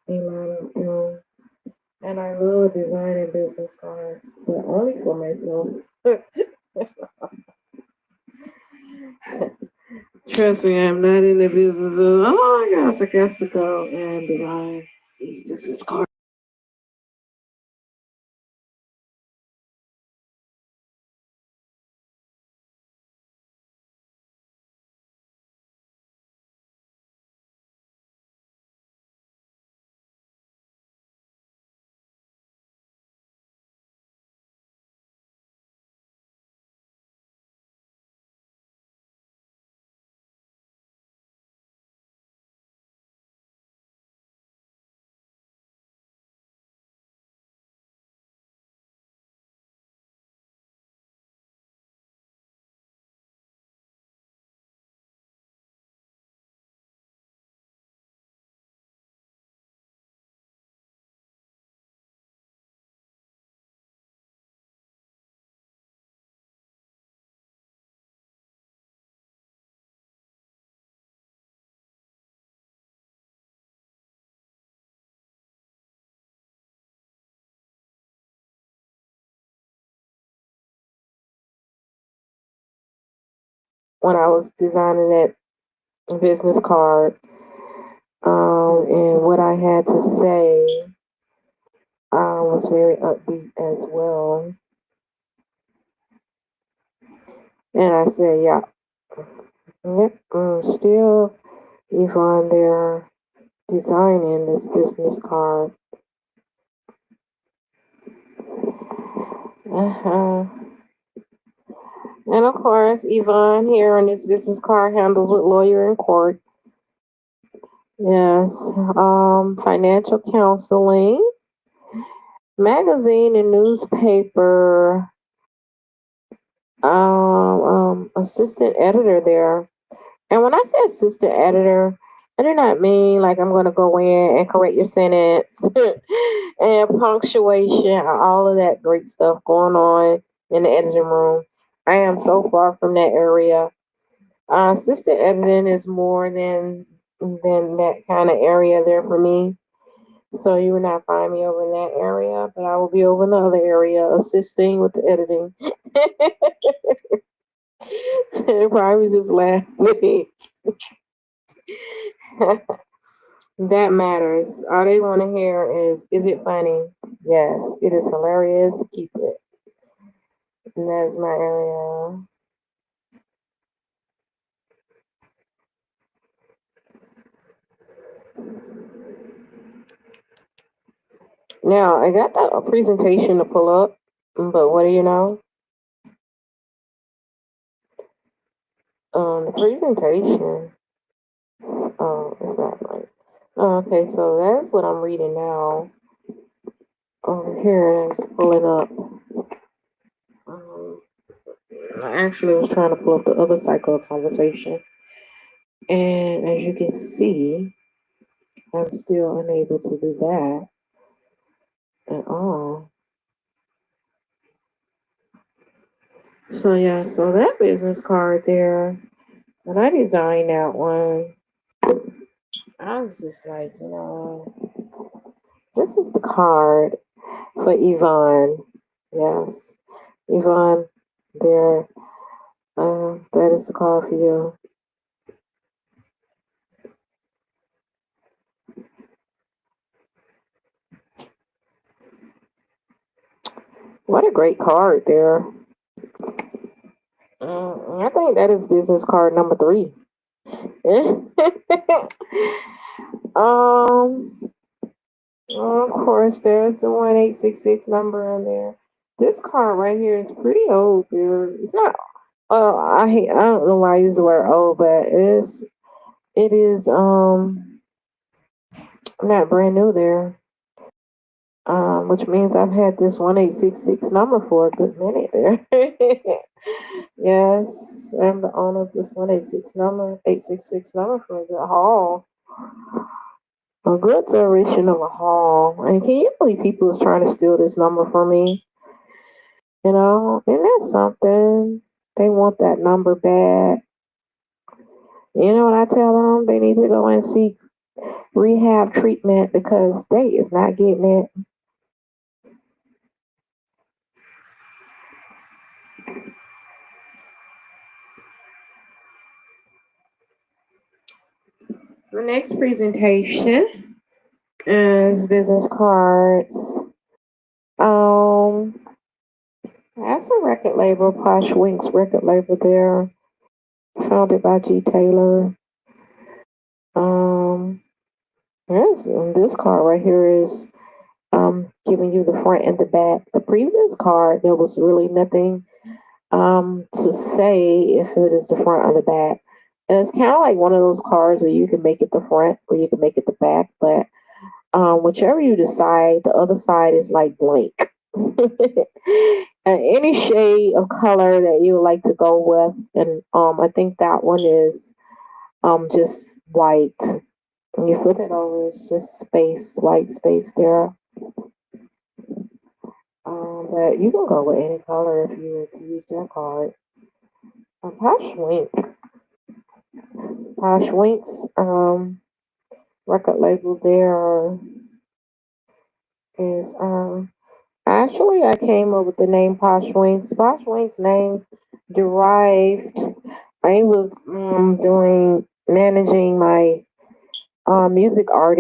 a lot of them. And I love designing business cards, but only for myself. Trust me, I'm not in the business of, oh my gosh, I got to go and design these business cards. When I was designing that business card, and what I had to say was very upbeat as well. And I said, yeah, yep, still Yvonne there designing this business card. Uh-huh. And of course, Yvonne here on this business card handles with lawyer in court. Yes, financial counseling, magazine and newspaper, assistant editor there. And when I say assistant editor, I do not mean like I'm going to go in and correct your sentence and punctuation, all of that great stuff going on in the editing room. I am so far from that area. Assistant editing is more than that kind of area there for me. So you will not find me over in that area, but I will be over in the other area assisting with the editing. Probably just laugh with me. That matters. All they want to hear is it funny? Yes, it is hilarious. Keep it. And that is my area. Now, I got that presentation to pull up, but what do you know? The presentation. Oh, it's not right. Okay, so that's what I'm reading now. Here, let's pull it up. Um, I actually was trying to pull up the other cycle of conversation, and as you can see, I'm still unable to do that at all. So yeah, so that business card there, when I designed that one, I was just like, this is the card for Yvonne. Yes, Yvonne, there. That is the card for you. What a great card there. I think that is business card number 3. um, of course, there's the 1866 number in there. This card right here is pretty old, dude. It's not. I don't know why I use the word old, but it is not brand new there. Which means I've had this 1866 number for a good minute there. Yes, I'm the owner of this 866 number for a good haul. A good duration of a haul. And can you believe people is trying to steal this number from me? And that's something. They want that number bad. You know what I tell them? They need to go and seek rehab treatment because they is not getting it. The next presentation is business cards. Um, that's a record label, Posh Winks record label there, founded by G. Taylor. Um, yes, and this card right here is giving you the front and the back. The previous card, there was really nothing to say if it is the front or the back. And it's kind of like one of those cards where you can make it the front or you can make it the back, but whichever you decide, the other side is like blank. And any shade of color that you would like to go with, and I think that one is just white. When you flip it over, it's just space, white space there. But you can go with any color if you were to use that card. Posh Wink. Posh Wink's record label there is actually I came up with the name Posh Winks. Posh Winks name derived. I was doing managing my music artist.